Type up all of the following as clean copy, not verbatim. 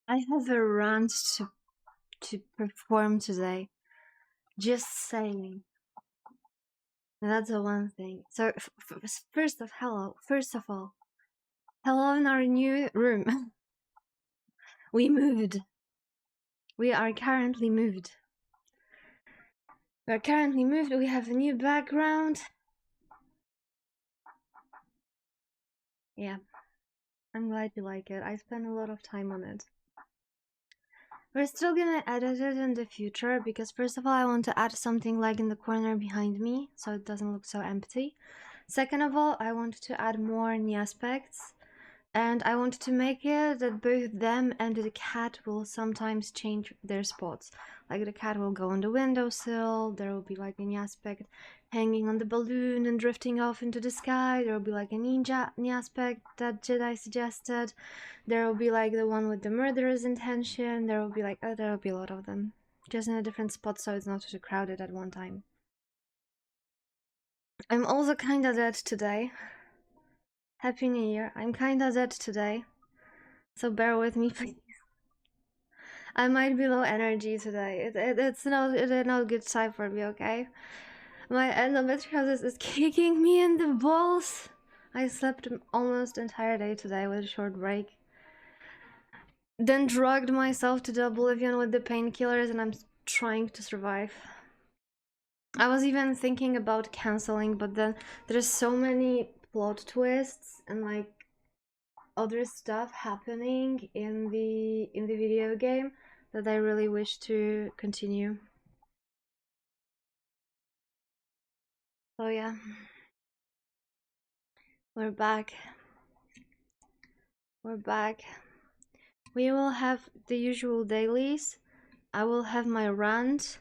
I have a rant to perform today. Just saying. That's the one thing. So first of all, hello in our new room. We moved. We are currently moved. We are currently moved. We have a new background. Yeah, I'm glad you like it. I spent a lot of time on it. We're still gonna edit it in the future because first of all, I want to add something like in the corner behind me so it doesn't look so empty. Second of all, I want to add more new aspects, and I want to make it that both them and the cat will sometimes change their spots. Like the cat will go on the windowsill, there will be like a new aspect hanging on the balloon and drifting off into the sky, there will be like a ninja new aspect that Jedi suggested, there will be like the one with the murderous intention, there will be like, there will be a lot of them. Just in a different spot so it's not too crowded at one time. I'm also kinda dead today. Happy New Year. I'm kinda dead today, so bear with me, please. I might be low energy today. It's not a good time for me, okay? My endometriosis is kicking me in the balls. I slept almost entire day today with a short break. Then drugged myself to the oblivion with the painkillers, and I'm trying to survive. I was even thinking about canceling, but then there's so many plot twists and like other stuff happening in the video game that I really wish to continue. So yeah, we're back. We're back. We will have the usual dailies. I will have my rant,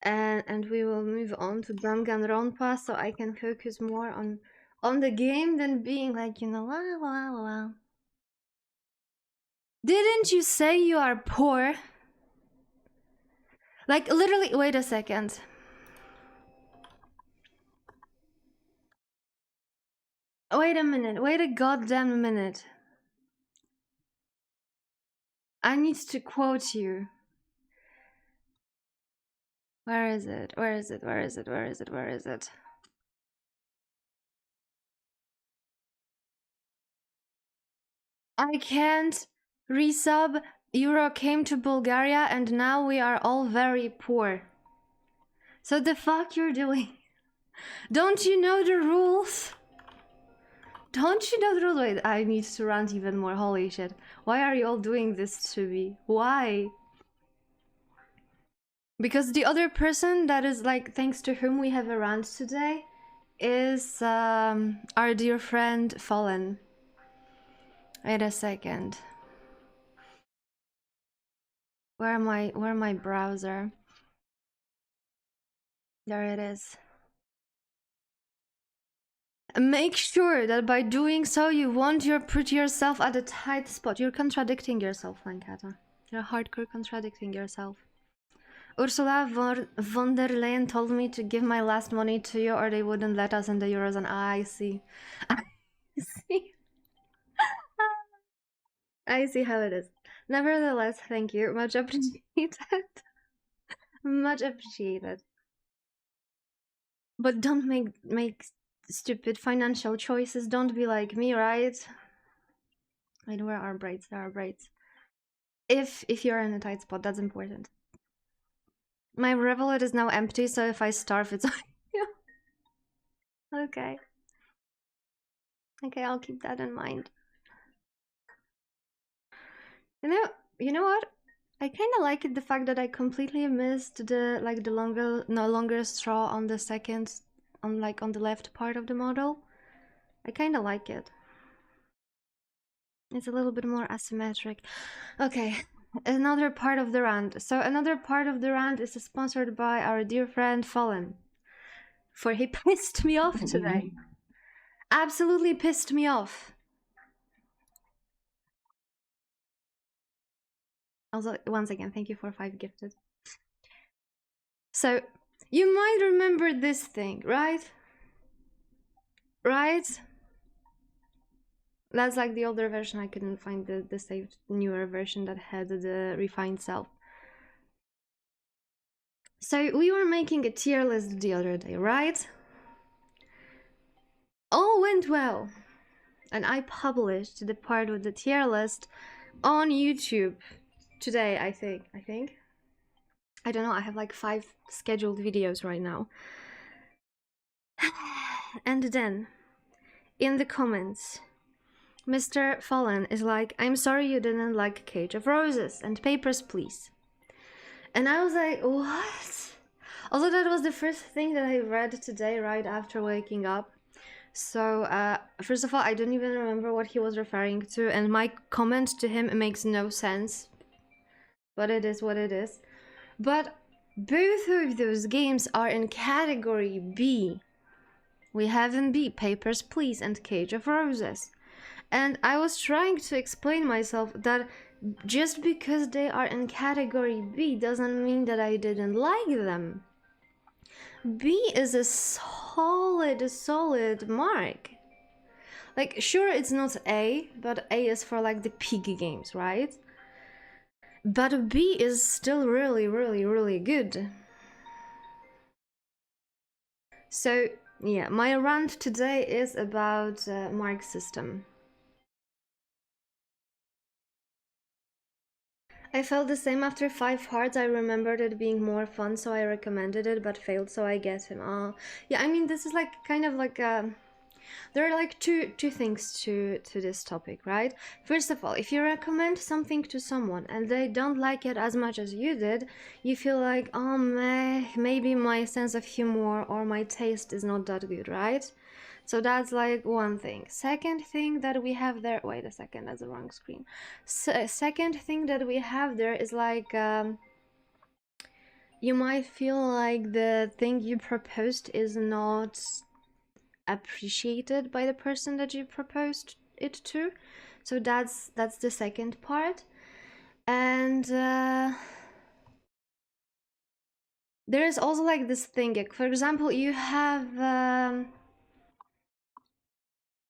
and we will move on to Danganronpa so I can focus more on the game than being like, you know, la la la la. Didn't you say you are poor? Like literally, wait a second. Wait a minute, wait a goddamn minute. I need to quote you. Where is it? Where is it? Where is it? Where is it? Where is it? I can't resub. Euro came to Bulgaria and now we are all very poor. So the fuck you're doing? Don't you know the rules? Don't you know the rules? Wait, I need to rant even more. Holy shit. Why are you all doing this to me? Why? Because the other person that is like, thanks to whom we have a rant today, is our dear friend Fallen. Wait a second. Where my browser? There it is. Make sure that by doing so you won't put yourself at a tight spot. You're contradicting yourself, Lankata. You're hardcore contradicting yourself. Ursula von der Leyen told me to give my last money to you or they wouldn't let us in the Eurozone. I see. I see. I see how it is. Nevertheless, thank you. Much appreciated. Much appreciated. But don't make stupid financial choices. Don't be like me, right? Wait, where are braids? There are braids. If you're in a tight spot, that's important. My Revolut is now empty, so if I starve, it's on you. Okay. Okay, I'll keep that in mind. You know what? I kind of like it, the fact that I completely missed the no longer straw on the second, on the left part of the model. I kind of like it. It's a little bit more asymmetric. Okay, another part of the rant. So another part of the rant is sponsored by our dear friend Fallen. For he pissed me off today. Absolutely pissed me off. Also, once again, thank you for 5 gifted. So, you might remember this thing, right? Right? That's like the older version. I couldn't find the saved newer version that had the refined self. So we were making a tier list the other day, right? All went well. And I published the part with the tier list on YouTube today, I think. I don't know, I have like 5 scheduled videos right now. And then, in the comments, Mr. Fallen is like, I'm sorry you didn't like Cage of Roses and Papers, Please. And I was like, what? Although that was the first thing that I read today right after waking up. So, first of all, I don't even remember what he was referring to, and my comment to him makes no sense. But it is what it is. But both of those games are in category B. We have in B Papers, Please and Cage of Roses. And I was trying to explain myself that just because they are in category B doesn't mean that I didn't like them. B is a solid mark. Like, sure, it's not A, but A is for like the pig games, right? But B is still really good. So, yeah, my rant today is about mark system. I felt the same after 5 hearts. I remembered it being more fun, so I recommended it, but failed, so I get him. Yeah, I mean, this is like kind of like there are like two things to this topic, right? First of all, if you recommend something to someone and they don't like it as much as you did, you feel like, oh, maybe my sense of humor or my taste is not that good, right? So that's like one thing. Second thing that we have there, wait a second, that's the wrong screen. Second thing that we have there is like you might feel like the thing you proposed is not appreciated by the person that you proposed it to. So that's the second part. And there is also like this thing, like, for example, you have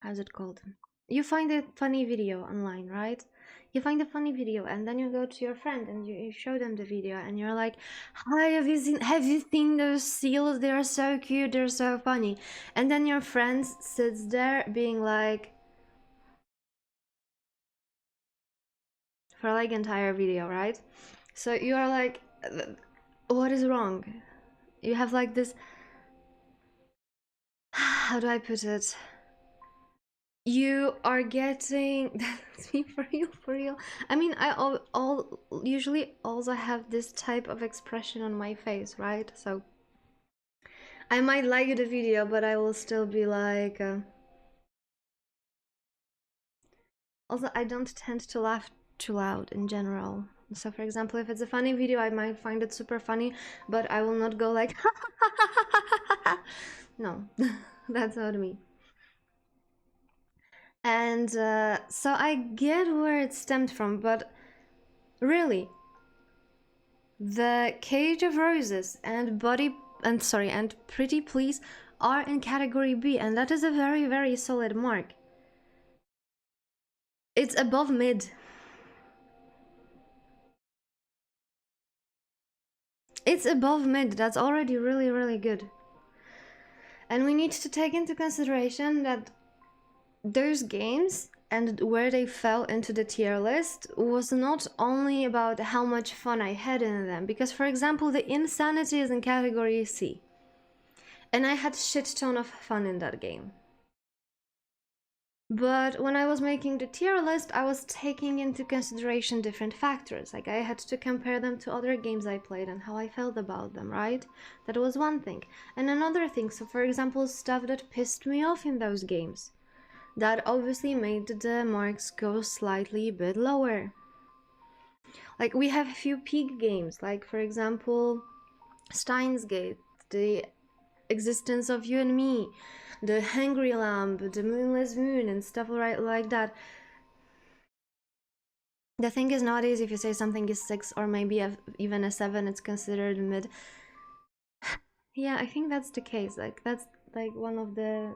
how's it called, you find a funny video online, right? You find a funny video and then you go to your friend and you show them the video and you're like, hi, have you seen those seals? They're so cute, they're so funny. And then your friend sits there being like, for like entire video, right? So you are like, what is wrong? You have like this, how do I put it, you are getting that's me for real. I mean, I all usually also have this type of expression on my face, right? So I might like the video, but I will still be like also, I don't tend to laugh too loud in general. So for example, if it's a funny video, I might find it super funny, but I will not go like no. That's not me. And so I get where it stemmed from, but really, the Cage of Roses and Pretty Please are in category B, and that is a very solid mark. It's above mid. It's above mid. That's already really good. And we need to take into consideration that those games and where they fell into the tier list was not only about how much fun I had in them, because for example, the Insanity is in category C, and I had shit ton of fun in that game. But when I was making the tier list, I was taking into consideration different factors. Like, I had to compare them to other games I played and how I felt about them, right? That was one thing. And another thing, so for example, stuff that pissed me off in those games, that obviously made the marks go slightly a bit lower. Like, we have a few peak games, like for example, Steins Gate, the Existence of You and Me, the Hungry Lamb, the Moonless Moon, and stuff like that. The thing is, nowadays, if you say something is 6 or maybe even a 7, it's considered mid. Yeah, I think that's the case. Like, that's like one of the...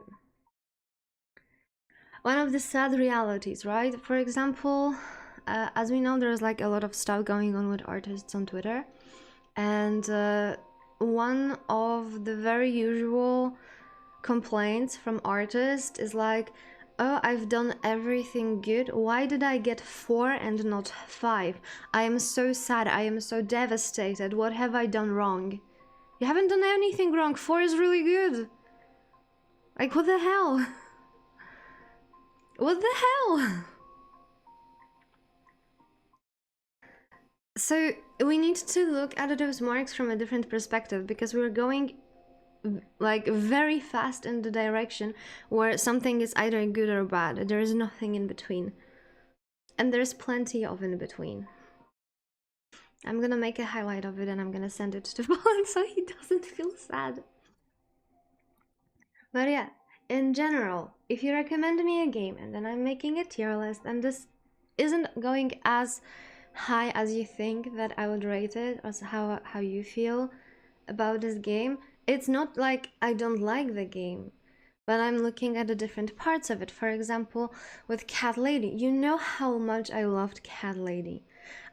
one of the sad realities, right? For example, as we know, there's like a lot of stuff going on with artists on Twitter, and one of the very usual complaints from artists is like, oh, I've done everything good, why did I get 4 and not 5? I am so sad, I am so devastated, what have I done wrong? You haven't done anything wrong, 4 is really good. Like, what the hell? What the hell? So we need to look at those marks from a different perspective, because we're going like very fast in the direction where something is either good or bad. There is nothing in between, and there's plenty of in between. I'm gonna make a highlight of it and I'm gonna send it to Paul so he doesn't feel sad. But yeah, in general, if you recommend me a game and then I'm making a tier list and this isn't going as high as you think that I would rate it, or how you feel about this game, it's not like I don't like the game, but I'm looking at the different parts of it. For example, with Cat Lady, you know how much I loved Cat Lady.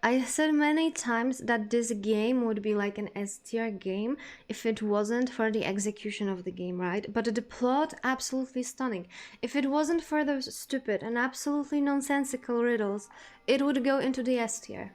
I said many times that this game would be like an S tier game if it wasn't for the execution of the game, right? But the plot, absolutely stunning. If it wasn't for those stupid and absolutely nonsensical riddles, it would go into the S tier.